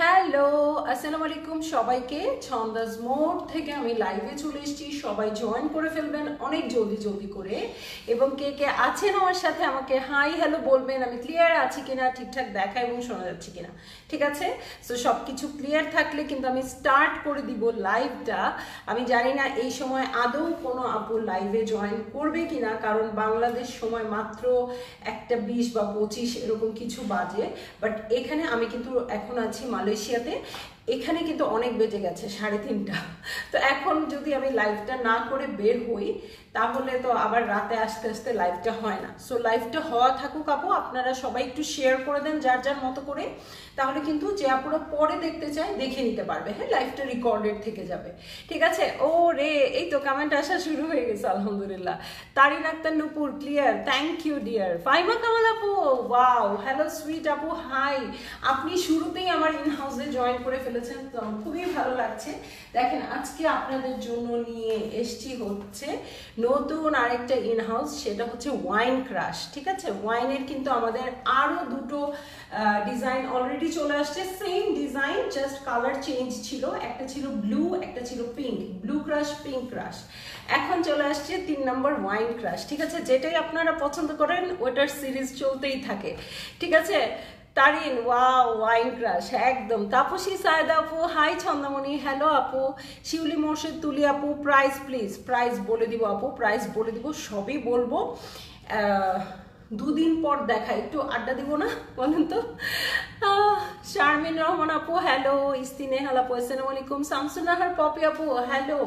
Hello, আসসালামু আলাইকুম সবাইকে। ছন্দাস মোড থেকে আমি লাইভে চলে এসেছি। সবাই জয়েন করে ফেলবেন অনেক জলদি জলদি করে, এবং কে কে আছেন আমার সাথে আমাকে হাই হ্যালো বলবেন। আমি ক্লিয়ার আছি কিনা, ঠিকঠাক দেখা এবং শোনা যাচ্ছে কিনা, ঠিক আছে? সো সব কিছু ক্লিয়ার থাকলে কিন্তু আমি স্টার্ট করে দিব লাইভটা। আমি জানি না এই সময় আদৌ কোনো আপু লাইভে জয়েন করবে কিনা, কারণ বাংলাদেশ সময় মাত্র 1:20 বা 25 এরকম কিছু বাজে। বাট এখানে আমি কিন্তু এখন আছি মালয়েশিয়াতে। এখানে কিন্তু অনেক বেজে গেছে 3:30। তো এখন যদি আমি লাইভটা না করে বের হই তাহলে তো আবার রাতে আস্তে আস্তে লাইভটা হয় না। সো লাইভটা হওয়া থাকুক আপু, আপনারা সবাই একটু শেয়ার করে দেন যার যার মতো করে, তাহলে কিন্তু যে আপুরা পরে দেখতে চায় দেখে নিতে পারবে। হ্যাঁ, লাইভটা রেকর্ডেড থেকে যাবে, ঠিক আছে? ও রে, এই তো কমেন্ট আসা শুরু হয়ে গেছে আলহামদুলিল্লাহ। Tarin Akhtar Nupur clear, thank you dear. Faima Kamal আপু, ওয়াও, হ্যালো সুইট আপু, হাই। আপনি শুরুতেই আমার ইন হাউসে জয়েন করে ফেলেছেন, তো আমার খুবই ভালো লাগছে। দেখেন, আজকে আপনাদের জন্য নিয়ে এসছি হচ্ছে নতুন আরেকটা ইন হাউস, সেটা হচ্ছে ওয়াইন ক্রাশ, ঠিক আছে? ওয়াইনের কিন্তু আমাদের আরো দুটো ডিজাইন অলরেডি চলে আসছে। Same design, just colour change ছিল। একটা ছিল ব্লু, একটা ছিল pink. Blue crush, pink crush. এখন চলে আসছে 3 নম্বর ওয়াইন ক্রাশ, ঠিক আছে? যেটাই আপনারা পছন্দ করেন ওটার সিরিজ চলতেই থাকে, ঠিক আছে? তারিন, ওয়াও, ওয়াইন ক্রাশ একদম। তাপসী সায়দা আপু, হাই ছন্দামণি, হ্যালো আপু। শিউলি মোর্শেদ তুলি আপু, প্রাইস প্লিজ। প্রাইস বলে দিব আপু, প্রাইস বলে দিব, সবই বলবো। দুদিন পর দেখা, একটু আড্ডা দিব না, বলেন তো? শারমিন রহমান আপু, হ্যালো। ইস্তিনে হাল আপু, আসসালামু আলাইকুম। শামসুন্নাহার পপি আপু, হ্যালো।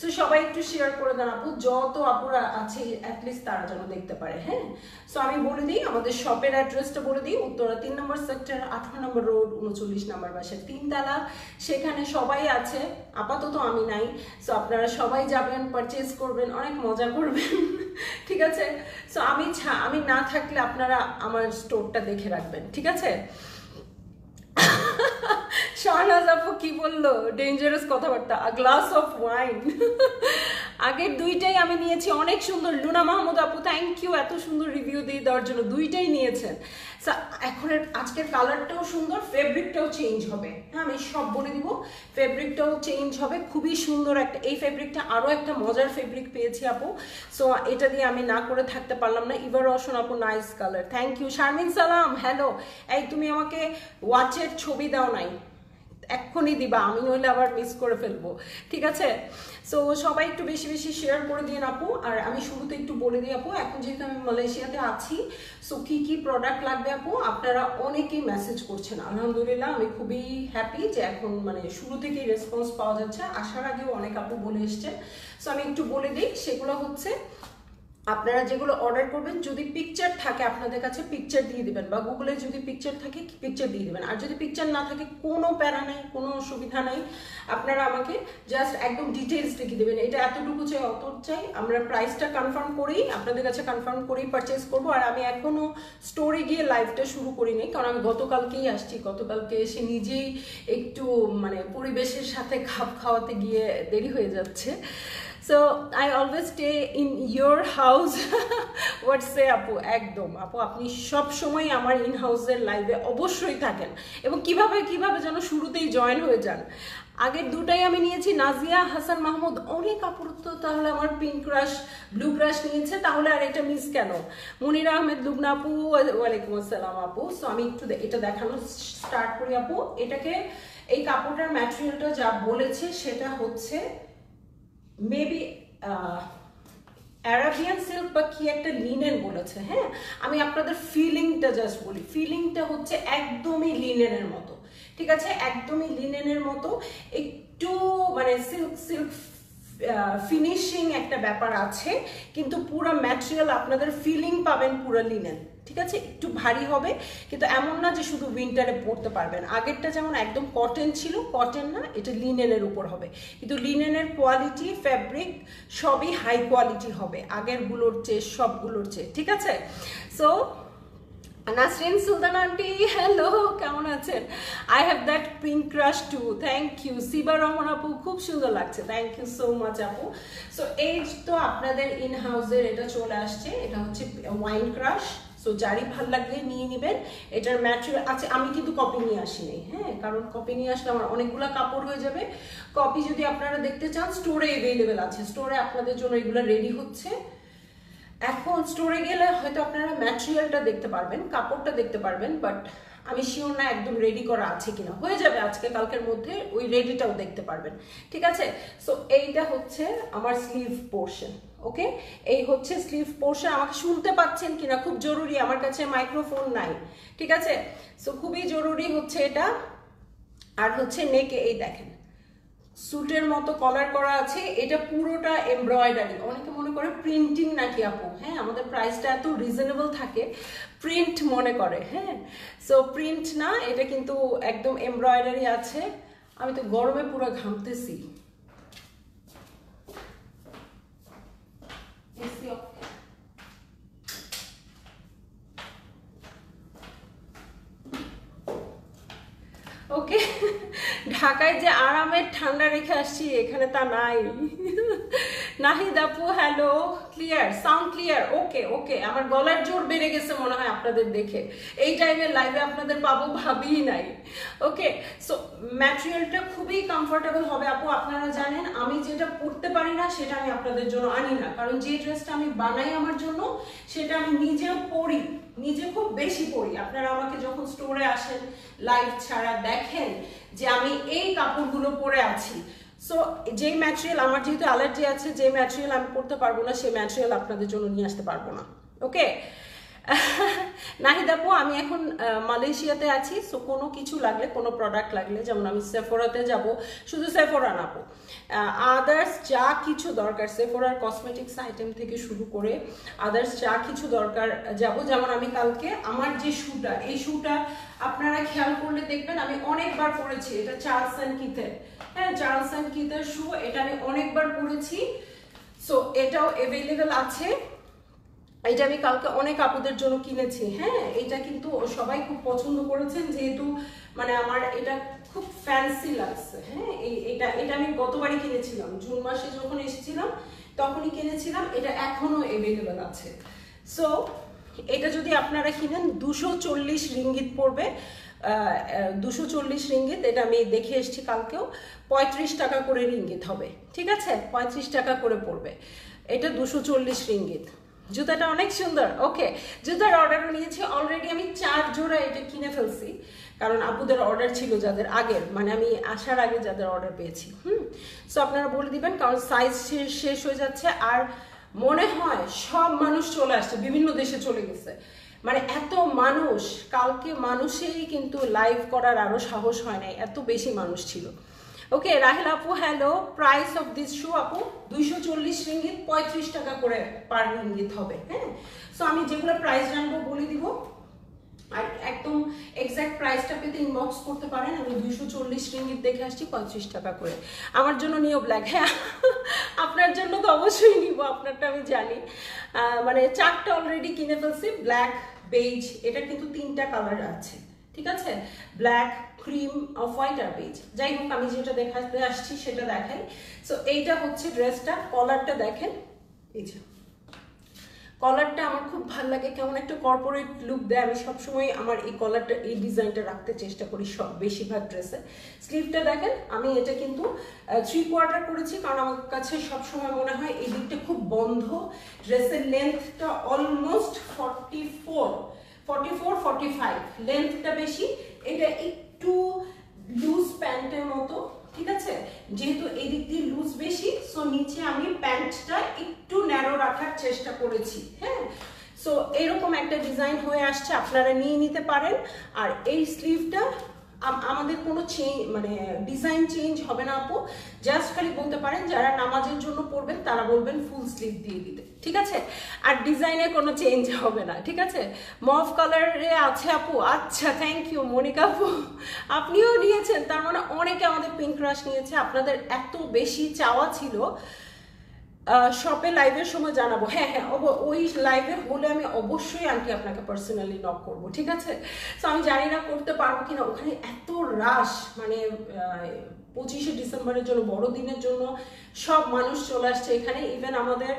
সো সবাই একটু শেয়ার করে দেন আপু, যত আপুরা আছে অ্যাটলিস্ট তারা যেন দেখতে পারে। হ্যাঁ, সো আমি বলে দিই আমাদের শপের অ্যাড্রেসটা বলে দিই। উত্তরা 3 নম্বর সেক্টর, 18 নম্বর রোড, 39 নম্বর বাসার 3 তলা। সেখানে সবাই আছে, আপাতত আমি নাই। সো আপনারা সবাই যাবেন, পারচেজ করবেন, অনেক মজা করবেন, ঠিক আছে? সো আমি না থাকলে আপনারা আমার স্টোরটা দেখে রাখবেন, ঠিক আছে? শাহনাজ আপু কি বললো, ডেঞ্জারাস কথাবার্তা। A glass of wine. আগের দুইটাই আমি নিয়েছি, অনেক সুন্দর। লুনা মাহমুদ আপু, থ্যাংক ইউ এত সুন্দর রিভিউ দিয়ে দেওয়ার জন্য। দুইটাই নিয়েছেন। এখন আজকের কালারটাও সুন্দর, ফেব্রিকটাও চেঞ্জ হবে। হ্যাঁ, আমি সব বলে দিব। ফেব্রিকটাও চেঞ্জ হবে, খুবই সুন্দর একটা। এই ফেব্রিকটা আরও একটা মজার ফেব্রিক পেয়েছি আপু। সো এটা দিয়ে আমি না করে থাকতে পারলাম না। ইভার রওশন আপু, nice colour, thank you. Sharmin Salam, hello. এই তুমি আমাকে ওয়াচের ছবি দাও নাই, এক্ষুনি দিবা, আমি নইলে আবার মিস করে ফেলবো, ঠিক আছে? সো সবাই একটু বেশি বেশি শেয়ার করে দিন আপু। আর আমি শুরুতে একটু বলে দিই আপু, এখন যেহেতু আমি মালয়েশিয়াতে আছি, সো কি কি প্রোডাক্ট লাগবে আপু আপনারা অনেকেই মেসেজ করছেন। আলহামদুলিল্লাহ, আমি খুবই হ্যাপি যে এখন মানে শুরু থেকেই রেসপন্স পাওয়া যাচ্ছে। আসার আগেও অনেক আপু বলে এসছেন। সো আমি একটু বলে দিই, সেগুলো হচ্ছে আপনারা যেগুলো অর্ডার করবেন, যদি পিকচার থাকে আপনাদের কাছে পিকচার দিয়ে দিবেন, বা গুগলে যদি পিকচার থাকে পিকচার দিয়ে দিবেন। আর যদি পিকচার না থাকে কোনো প্যারা নাই, কোনো অসুবিধা নাই, আপনারা আমাকে জাস্ট একদম ডিটেলস লিখে দেবেন, এটা এতটুকু চাই, অত চাই। আমরা প্রাইসটা কনফার্ম করেই আপনাদের কাছে কনফার্ম করেই পারচেস করবো। আর আমি এখনও স্টোরে গিয়ে লাইভটা শুরু করিনি, কারণ আমি গতকালকেই আসছি। গতকালকে এসে নিজেই একটু মানে পরিবেশের সাথে খাপ খাওয়াতে গিয়ে দেরি হয়ে যাচ্ছে। So I always stay in your house. What say আপু, একদম আপু, আপনি সব সময় আমার ইন হাউসের লাইভে অবশ্যই থাকেন, এবং কিভাবে যেন শুরুতেই জয়েন হয়ে যান। আগের দুটাই আমি নিয়েছি। নাজিয়া হাসান মাহমুদ, অনেক আপুর তো তাহলে আমার পিঙ্ক ক্রাশ, ব্লু ক্রাশ নিয়েছে, তাহলে আর এটা মিস কেন? মুনিরা আহমেদ লুবনা আপু, ওয়ালাইকুম আসসালাম আপু। সো আমি একটু এটা দেখানো স্টার্ট করি আপু। এটাকে, এই কাপড়টার ম্যাটেরিয়ালটা যা বলেছে সেটা হচ্ছে মেবি অ্যারাবিয়ান সিল্ক বা কি একটা লিনেন বলেছে। হ্যাঁ, আমি আপনাদের ফিলিংটা জাস্ট বলি। ফিলিংটা হচ্ছে একদমই লিনেনের মতো, ঠিক আছে? একদমই লিনেনের মতো, একটু মানে সিল্ক সিল্ক ফিনিশিং একটা ব্যাপার আছে, কিন্তু পুরো ম্যাটেরিয়াল আপনাদের ফিলিং পাবেন পুরো লিনেন, ঠিক আছে? একটু ভারী হবে, কিন্তু এমন না যে শুধু উইন্টারে পরতে পারবেন। আগেরটা যেমন একদম কটন ছিল, কটন না, এটা লিনেনের উপর হবে, কিন্তু লিনেনের কোয়ালিটি, ফ্যাব্রিক সবই হাই কোয়ালিটি হবে আগেরগুলোর চেয়ে, সবগুলোর চেয়ে, ঠিক আছে? So Nasrin Sultan aunty, hello, কেমন আছেন? I have that pink crush too, thank you. Siba Rahman আপু, খুব সুন্দর লাগছে, থ্যাংক ইউ সো মাচ আপু। সো এই তো আপনাদের ইন হাউসের এটা চলে আসছে, এটা হচ্ছে ওয়াইন ক্রাশ। সো যারই ভাল লাগলে নিয়ে নেবেন। এটার ম্যাটেরিয়াল আছে, আমি কিন্তু কপি নিয়ে আসিনি, হ্যাঁ, কারণ কপি নিয়ে আসলে আমার অনেকগুলো কাপড় হয়ে যাবে। কপি যদি আপনারা দেখতে চান স্টোরে অ্যাভেলেবেল আছে, স্টোরে আপনাদের জন্য এগুলো রেডি হচ্ছে। এখন স্টোরে গেলে হয়তো আপনারা ম্যাটেরিয়ালটা দেখতে পারবেন, কাপড়টা দেখতে পারবেন, বাট আমি শিওর না একদম রেডি করা আছে কিনা। হয়ে যাবে আজকে কালকের মধ্যে, ওই রেডিটাও দেখতে পারবেন, ঠিক আছে। সো এইটা হচ্ছে আমার স্লিভ পোর্শন, ওকে, এই হচ্ছে স্লিভ পোর্শন। আমাকে শুনতে পাচ্ছেন কিনা খুব জরুরি, আমার কাছে মাইক্রোফোন নাই, ঠিক আছে। সো খুবই জরুরি হচ্ছে এটা। আর হচ্ছে নেকে এই দেখেন স্যুটের মতো কলার করা আছে, এটা পুরোটা এমব্রয়ডারি। অনেকে মনে করে প্রিন্টিং নাকি আপু, হ্যাঁ, আমাদের প্রাইসটা এত রিজনেবল থাকে, প্রিন্ট মনে করে, হ্যাঁ। সো প্রিন্ট না, এটা কিন্তু একদম এমব্রয়ডারি আছে। আমি তো গরমে পুরো ঘামতেছি। ওকে, ঢাকায় যে আরামের ঠান্ডা রেখে আসছি এখানে তা নাই। নাহিদ আপু হ্যালো, ক্লিয়ার, সাউন্ড ক্লিয়ার, ওকে ওকে। আমার গলার জোর বেড়ে গেছে মনে হয় আপনাদের দেখে, এই টাইমে লাইভে আপনাদের পাবো ভাবিই নাই। ওকে, সো ম্যাটেরিয়ালটা খুবই কমফোর্টেবল হবে আপু। আপনারা জানেন আমি যেটা পরতে পারি না সেটা আমি আপনাদের জন্য আনি না, কারণ যে ড্রেসটা আমি বানাই আমার জন্য সেটা আমি নিজেও পরি, নিজে খুব বেশি পরি। আপনারা আমাকে যখন স্টোরে আসেন লাইভ ছাড়া দেখেন যে আমি এই কাপড়গুলো পরে আছি। সো যেই ম্যাটেরিয়াল, আমার যেহেতু অ্যালার্জি আছে, যে ম্যাটেরিয়াল আমি পরতে পারবো না সেই ম্যাটেরিয়াল আপনাদের জন্য নিয়ে আসতে পারবো না, ওকে। নাহিদ আপু আমি এখন মালয়েশিয়াতে আছি, সো কোনো কিছু লাগলে, কোনো প্রোডাক্ট লাগলে, যেমন আমি সেফোরাতে যাব, শুধু সেফোরা না আপু, আদার্স যা কিছু দরকার, সেফোরার কসমেটিক্স আইটেম থেকে শুরু করে আদার্স যা কিছু দরকার যাব। যেমন আমি কালকে আমার যে শুটা, এই শুটা আপনারা খেয়াল করলে দেখবেন আমি অনেকবার পরেছি। এটা চার্লস অ্যান্ড কিথের, হ্যাঁ, চার্লস অ্যান্ড কিথের শু, এটা আমি অনেকবার পরেছি। সো এটাও অ্যাভেলেবেল আছে। এটা আমি কালকে অনেক আপুদের জন্য কিনেছি, হ্যাঁ, এটা কিন্তু সবাই খুব পছন্দ করেছেন, যেহেতু মানে আমার এটা খুব ফ্যান্সি লাগছে, হ্যাঁ। এটা আমি গতবারই কিনেছিলাম, জুন মাসে যখন এসেছিলাম তখনই কিনেছিলাম। এটা এখনো অ্যাভেলেবেল আছে। সো এটা যদি আপনারা কিনেন 240 রিঙ্গিত পড়বে, 240 রিঙ্গিত। এটা আমি দেখে এসেছি কালকেও, 35 টাকা করে রিঙ্গিত হবে, ঠিক আছে, 35 টাকা করে পড়বে। এটা 240 রিঙ্গিত। জুতাটা অনেক সুন্দর, ওকে। জুতার অর্ডারও নিয়েছি অলরেডি, আমি 4 জোড়া এটা কিনে ফেলছি, কারণ আপুদের অর্ডার ছিল যাদের আগের, মানে আমি আসার আগে যাদের অর্ডার পেয়েছি। সো আপনারা বলে দিবেন, কারণ সাইজ শেষ হয়ে যাচ্ছে। আর মনে হয় সব মানুষ চলে আসছে, বিভিন্ন দেশে চলে গেছে, মানে এত মানুষ, কালকে মানুষেই কিন্তু লাইভ করার আরো সাহস হয় নাই, এত বেশি মানুষ ছিল। ওকে, রাহেল আপু হ্যালো, প্রাইস অফ দিস শু আপু 240 রিঙ্গিত, 35 টাকা করে পার রিঙ্গিত হবে, হ্যাঁ। সো আমি যেগুলো প্রাইস জানবো বলে দিব, আর একদম এক্সাক্ট প্রাইসটা পেতে ইনবক্স করতে পারেন। আমি 240 রিঙ্গিত দেখে আসছি, 35 টাকা করে। আমার জন্য নিও ব্ল্যাক, হ্যাঁ, আপনার জন্য তো অবশ্যই নিব, আপনারটা আমি জানি। মানে 4টা অলরেডি কিনে ফেলছি, ব্ল্যাক, বেজ, এটা কিন্তু 3টা কালার আছে, ঠিক আছে, ব্ল্যাক, ক্রিম, অফ হোয়াইট আর বেজ। যাই হোক, আমি যেটা দেখাতে আসছি সেটা দেখাই। সো এইটা হচ্ছে ড্রেসটা, কলারটা দেখেন, এই যে কলারটা আমার খুব ভালো লাগে, কেমন একটা কর্পোরেট লুক দেয়। আমি সবসময় আমার এই কলারটা, এই ডিজাইনটা রাখতে চেষ্টা করি সব বেশিরভাগ ড্রেসে। স্লিভটা দেখেন, আমি এটা কিন্তু 3/4 করেছি, কারণ আমার কাছে সবসময় মনে হয় এই দিকটা খুব বন্ধ। ড্রেসের লেন্থটা অলমোস্ট 44-45 লেন্থটা বেশি, এটা একটু লুজ প্যান্টের মতো, ঠিক আছে। যেহেতু এই দিক দিয়ে লুজ বেশি, সো নিচে আমি প্যান্টটা একটু ন্যারো রাখার চেষ্টা করেছি, হ্যাঁ। সো এরকম একটা ডিজাইন হয়ে আসছে, আপনারা নিয়ে নিতে পারেন। আর এই স্লিভটা আমাদের কোনো মানে ডিজাইন চেঞ্জ হবে না আপু, জাস্ট খালি বলতে পারেন যারা নামাজের জন্য পরবেন তারা বলবেন ফুল স্লিভ দিয়ে দিতে, ঠিক আছে। আর ডিজাইনে কোনো চেঞ্জ হবে না, ঠিক আছে। মফ কালারে আছে আপু, আচ্ছা, থ্যাংক ইউ মনিকা আপু, আপনিও নিয়েছেন, তার মানে অনেকে আমাদের পিঙ্ক ক্রাশ নিয়েছে। আপনাদের এত বেশি চাওয়া ছিল, শপে লাইভের সময় জানাবো। হ্যাঁ হ্যাঁ, ওই লাইভে হলে আমি অবশ্যই আন্টি আপনাকে পার্সোনালি নক করবো, ঠিক আছে? তো আমি জানি না করতে পারবো কিনা, ওখানে এত রাশ, মানে 25শে ডিসেম্বরের জন্য, বড়দিনের জন্য সব মানুষ চলে আসছে এখানে। ইভেন আমাদের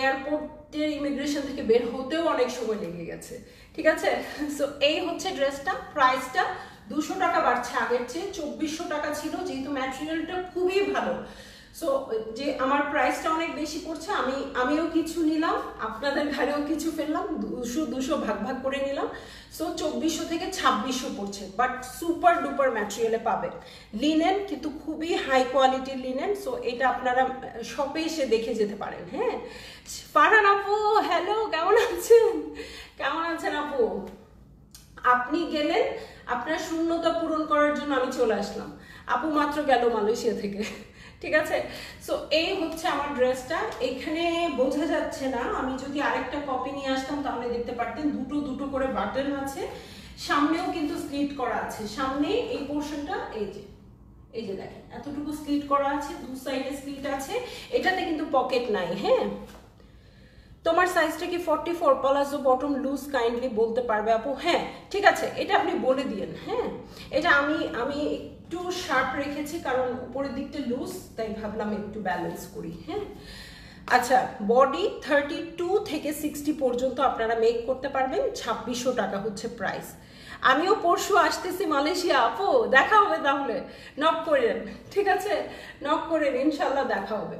এয়ারপোর্টের ইমিগ্রেশন থেকে বের হতেও অনেক সময় লেগে গেছে, ঠিক আছে? সো এই হচ্ছে ড্রেসটা, প্রাইসটা 200 টাকা বাড়ছে আগের চেয়ে, 2400 টাকা ছিল, যেহেতু ম্যাটেরিয়ালটা খুবই ভালো। সো যে আমার প্রাইসটা অনেক বেশি পড়ছে, আমিও কিছু নিলাম, আপনাদের ঘরেও কিছু ফেললাম, 200 ভাগ ভাগ করে নিলাম। সো 2400 থেকে 2600 পড়ছে, বাট সুপার ডুপার ম্যাটেরিয়ালে পাবে। লিনেন কিন্তু খুবই হাই কোয়ালিটির লিনেন। সো এটা আপনারা শপে এসে দেখে যেতে পারেন। হ্যাঁ, ফারহান আপু হ্যালো, কেমন আছেন? কেমন আছেন আপু? আপনি গেলেন, আপনার শূন্যতা পূরণ করার জন্য আমি চলে আসলাম। আপু মাত্র গেল মালয়েশিয়া থেকে, ঠিক আছে? সো এই হচ্ছে আমার ড্রেসটা। এখানে বোঝা যাচ্ছে না, আমি যদি আরেকটা কপি নিয়ে আসতাম তাহলে দেখতে পারতেন দুটো দুটো করে বাটন আছে, সামনেও কিন্তু স্লিট করা আছে। সামনে এই পোর্শনটা এই যে দেখেন এতটুকু স্লিট করা আছে, দু সাইডে স্লিট আছে, এটাতে কিন্তু পকেট নাই। হ্যাঁ, তোমার সাইজটা কি 44 প্লাজো বটম লুজ, কাইন্ডলি বলতে পারবে আপু? হ্যাঁ ঠিক আছে, এটা আপনি বলে দিয়েন। হ্যাঁ, এটা আমি একটু শার্প রেখেছি কারণ উপরের দিকটা লুজ, তাই ভাবলাম একটু ব্যালেন্স করি। হ্যাঁ, আচ্ছা, বডি 32 থেকে 60 পর্যন্ত আপনারা মেক করতে পারবেন। 2600 টাকা হচ্ছে প্রাইস। আমিও পরশু আসতেছি মালয়েশিয়া আপু, দেখা হবে তাহলে, নক করেন, ঠিক আছে? নক করেন, ইনশাল্লাহ দেখা হবে।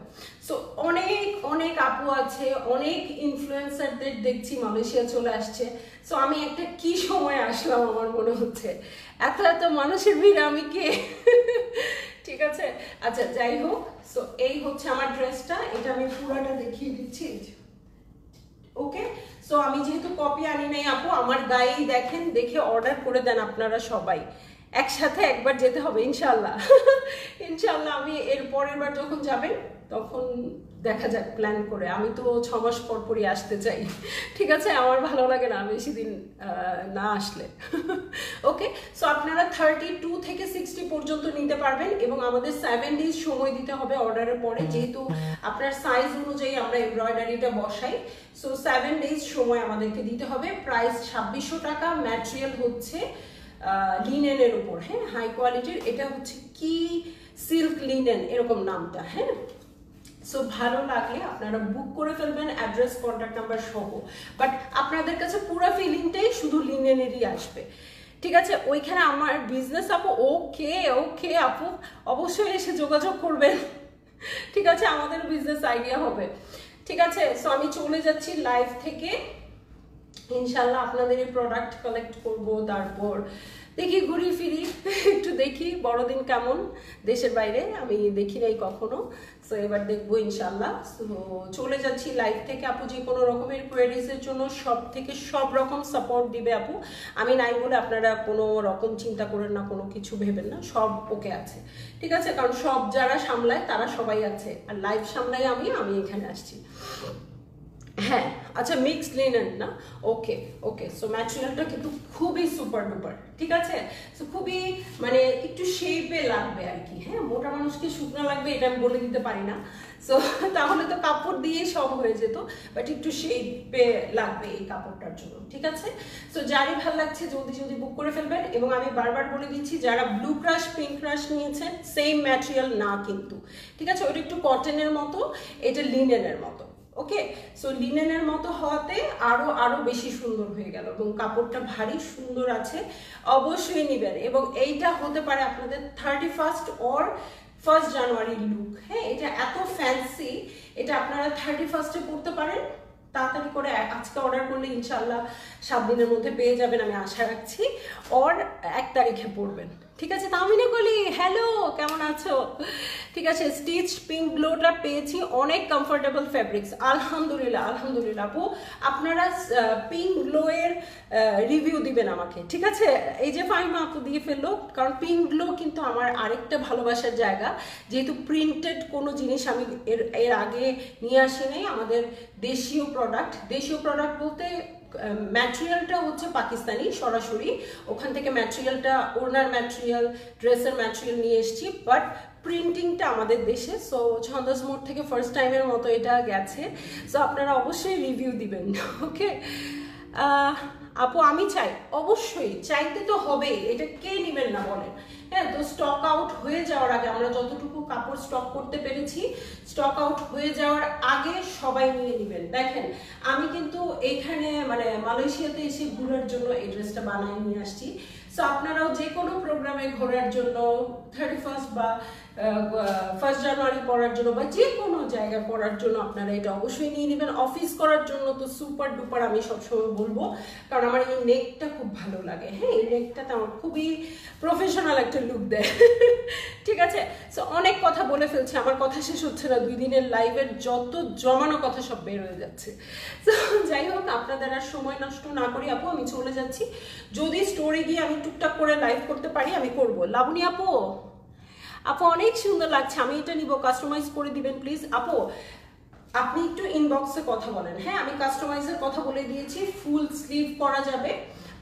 সো অনেক অনেক আপু আছে, অনেক ইনফ্লুয়েন্সারদের দেখছি মালয়েশিয়া চলে আসছে। সো আমি একটা কি সময় আসলাম আমার মনে হচ্ছে, এত এত মানুষের ভিড়, আমি কে? ঠিক আছে, আচ্ছা যাই হোক। সো এই হচ্ছে আমার ড্রেসটা, এটা আমি পুরোটা দেখিয়ে দিচ্ছি। ওকে, সো আমি যেহেতু কপি আনি নাই আপু, আমার গায়েই দেখেন, দেখে অর্ডার করে দেন আপনারা সবাই। একসাথে একবার যেতে হবে ইনশাল্লাহ। ইনশাল্লাহ আমি এর পরের বার যখন যাবেন তখন দেখা যাক, প্ল্যান করে। আমি তো 6 মাস পর পরই আসতে চাই, ঠিক আছে? আমার ভালো লাগে না বেশি দিন না আসলে। ওকে, সো আপনারা 32 থেকে 60 পর্যন্ত নিতে পারবেন এবং আমাদের 7 ডেজ সময় দিতে হবে অর্ডারের পরে, যেহেতু আপনার সাইজ অনুযায়ী আমরা এমব্রয়ডারিটা বসাই। সো 7 ডেজ সময় আমাদেরকে দিতে হবে। প্রাইস 2600 টাকা। ম্যাটেরিয়াল হচ্ছে লিনেনের উপর, হ্যাঁ, হাই কোয়ালিটির। এটা হচ্ছে কি সিল্ক লিনেন, এরকম নামটা। হ্যাঁ, সো ভালো লাগলে আপনারা বুক করে ফেলবেন, অ্যাড্রেস কন্ট্যাক্ট নাম্বার সহ। বাট আপনাদের কাছে পুরো ফিলিংটাই শুধু লিনেনেরই আসবে, ঠিক আছে? ওইখানে আমার বিজনেস আপু, ওকে ওকে আপু, অবশ্যই এসে যোগাযোগ করবেন, ঠিক আছে? আমাদের বিজনেস আইডিয়া হবে, ঠিক আছে? সো আমি চলে যাচ্ছি লাইভ থেকে, ইনশাল্লাহ আপনাদের এই প্রোডাক্ট কালেক্ট করব, তারপর দেখি ঘুরি ফিরি, একটু দেখি বড়দিন কেমন দেশের বাইরে, আমি দেখি নাই কখনো। সো এবার দেখবো ইনশাল্লাহ। সো চলে যাচ্ছি লাইভ থেকে। আপু যে কোনো রকমের কোয়ারিজের জন্য সব রকম সাপোর্ট দিবে আপু, আমি নাই বলে আপনারা কোনো রকম চিন্তা করেন না, কোনো কিছু ভেবেন না, সব ওকে আছে, ঠিক আছে? কারণ সব যারা সামলায় তারা সবাই আছে, আর লাইভ সামলাই আমি এখানে আসছি। হ্যাঁ, আচ্ছা, মিক্সড লিনেন না? ওকে ওকে। সো ম্যাটেরিয়ালটা কিন্তু খুবই সুপার ডুপার, ঠিক আছে? সো খুবই মানে একটু শেপে লাগবে আর কি। হ্যাঁ, মোটা মানুষকে শুকনো লাগবে এটা আমি বলে দিতে পারি না, সো তাহলে তো কাপড় দিয়ে সব হয়ে যেত, বাট একটু শেপে লাগবে এই কাপড়টার জন্য, ঠিক আছে? সো যারই ভালো লাগছে জলদি জলদি বুক করে ফেলবেন। এবং আমি বারবার বলে দিচ্ছি, যারা ব্লু ক্রাশ পিঙ্ক ক্রাশ নিয়েছেন, সেম ম্যাটেরিয়াল না কিন্তু, ঠিক আছে? ওটা একটু কটনের মতো, এটা লিনেনের মতো। ওকে, সো লিনেনের মতো হওয়াতে আরো বেশি সুন্দর হয়ে গেল এবং কাপড়টা ভারী সুন্দর আছে, অবশ্যই নেবেন। এবং এইটা হতে পারে আপনাদের 31st or 1st January look. হ্যাঁ, এটা এত ফ্যান্সি, এটা আপনারা 31st-এ পরতে পারেন। তাড়াতাড়ি করে আজকে অর্ডার করলে ইনশাল্লাহ 7 দিনের মধ্যে পেয়ে যাবেন, আমি আশা রাখছি। অর 1 তারিখে পড়বেন, ঠিক আছে? তামিনা কলি হ্যালো, কেমন আছো? ঠিক আছে, স্টিচ পিঙ্ক গ্লোটা পেয়েছি, অনেক কমফোর্টেবল ফ্যাব্রিক্স, আলহামদুলিল্লাহ আলহামদুলিল্লাহ। আপু আপনারা পিঙ্ক গ্লোয়ের রিভিউ দিবেন আমাকে, ঠিক আছে? এই যে ফাইমা আপু দিয়ে ফেললো, কারণ পিঙ্ক গ্লো কিন্তু আমার আরেকটা ভালোবাসার জায়গা, যেহেতু প্রিন্টেড কোনো জিনিস আমি এর আগে নিয়ে আসি নাই। আমাদের দেশীয় প্রোডাক্ট বলতে ম্যাটেরিয়ালটা হচ্ছে পাকিস্তানি সরাসরি, ওখান থেকে ম্যাটেরিয়ালটা, ওড়নার ম্যাটেরিয়াল, ড্রেসের ম্যাটেরিয়াল নিয়ে এসেছি, বাট প্রিন্টিংটা আমাদের দেশে। সো ছন্দাস মোড থেকে ফার্স্ট টাইমের মতো এটা গেছে। সো আপনারা অবশ্যই রিভিউ দিবেন, ওকে? আপু আমি চাই, অবশ্যই চাইতে তো হবে, এটা কে নেবেন না বলেন? হ্যাঁ, তো স্টক আউট হয়ে যাওয়ার আগে, আমরা যতটুকু কাপড় স্টক করতে পেরেছি, স্টক আউট হয়ে যাওয়ার আগে সবাই নিয়ে নেবেন। দেখেন আমি কিন্তু এইখানে মানে মালয়েশিয়াতে এসে ঘোরার জন্য এই ড্রেসটা বানিয়ে নিয়ে আসছি। সো আপনারাও যে কোনো প্রোগ্রামে ঘোরার জন্য, 31st বা 1 জানুয়ারি পরার জন্য বা যে কোনো জায়গায় পরার জন্য আপনারা এটা অবশ্যই নিয়ে নেবেন। অফিস করার জন্য তো সুপার ডুপার আমি সবসময় বলবো, কারণ আমার এই নেকটা খুব ভালো লাগে। হ্যাঁ, এই নেকটাতে আমার খুবই প্রফেশনাল একটা লুক দেয়। ঠিক আছে, সো অনেক কথা বলে ফেলছে, আমার কথা শেষ হচ্ছে না। 2 দিনের লাইভের যত জমানো কথা সব বের হয়ে যাচ্ছে। সো যাই হোক, আপনাদের আর সময় নষ্ট না করি আপু, আমি চলে যাচ্ছি। যদি স্টোরে গিয়ে আমি টুকটাক করে লাইভ করতে পারি আমি করব। লাবণী আপু, আপু অনেক সুন্দর লাগছে, আমি এটা নিব, কাস্টমাইজ করে দিবেন প্লিজ। আপু আপনি একটু ইনবক্সে কথা বলেন। হ্যাঁ, আমি কাস্টমাইজের কথা বলে দিয়েছি, ফুল স্লিভ করা যাবে,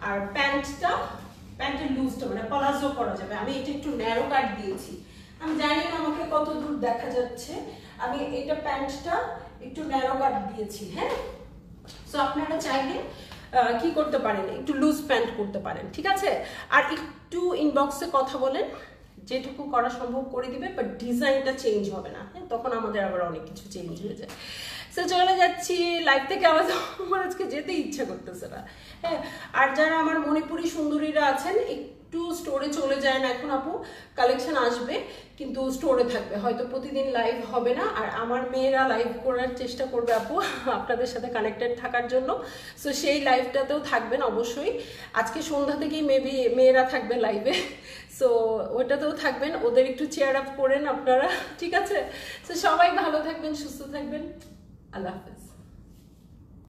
আর প্যান্টের লুজটা মানে প্লাজো করা যাবে। আমি এটা একটু ন্যারো কাট দিয়েছি, আমি জানি না আমাকে কত দূর দেখা যাচ্ছে, আমি এটা প্যান্টটা একটু ন্যারো কাট দিয়েছি। হ্যাঁ, সো আপনারা চাইলে কি করতে পারেন, একটু লুজ প্যান্ট করতে পারেন, ঠিক আছে? আর একটু ইনবক্সে কথা বলেন, যেটুকু করা সম্ভব করে দিবে, বাট ডিজাইনটা চেঞ্জ হবে না। হ্যাঁ, তখন আমাদের আবার অনেক কিছু চেঞ্জ হয়ে যায়। সো চলে যাচ্ছি লাইভ থেকে, আমার আজকে যেতে ইচ্ছা করতেছে না। হ্যাঁ, আর যারা আমার মণিপুরি সুন্দরীরা আছেন, একটু স্টোরে চলে যায় না এখন আপু, কালেকশন আসবে কিন্তু স্টোরে থাকবে, হয়তো প্রতিদিন লাইভ হবে না। আর আমার মেয়েরা লাইভ করার চেষ্টা করবে আপু আপনাদের সাথে কানেক্টেড থাকার জন্য। সো সেই লাইভটাতেও থাকবেন অবশ্যই, আজকে সন্ধ্যা থেকেই মেবি মেয়েরা থাকবে লাইভে। সো ওটাতেও থাকবেন, ওদের একটু চেয়ার আপ করেন আপনারা, ঠিক আছে? সো সবাই ভালো থাকবেন, সুস্থ থাকবেন, আল্লাহ হাফেজ।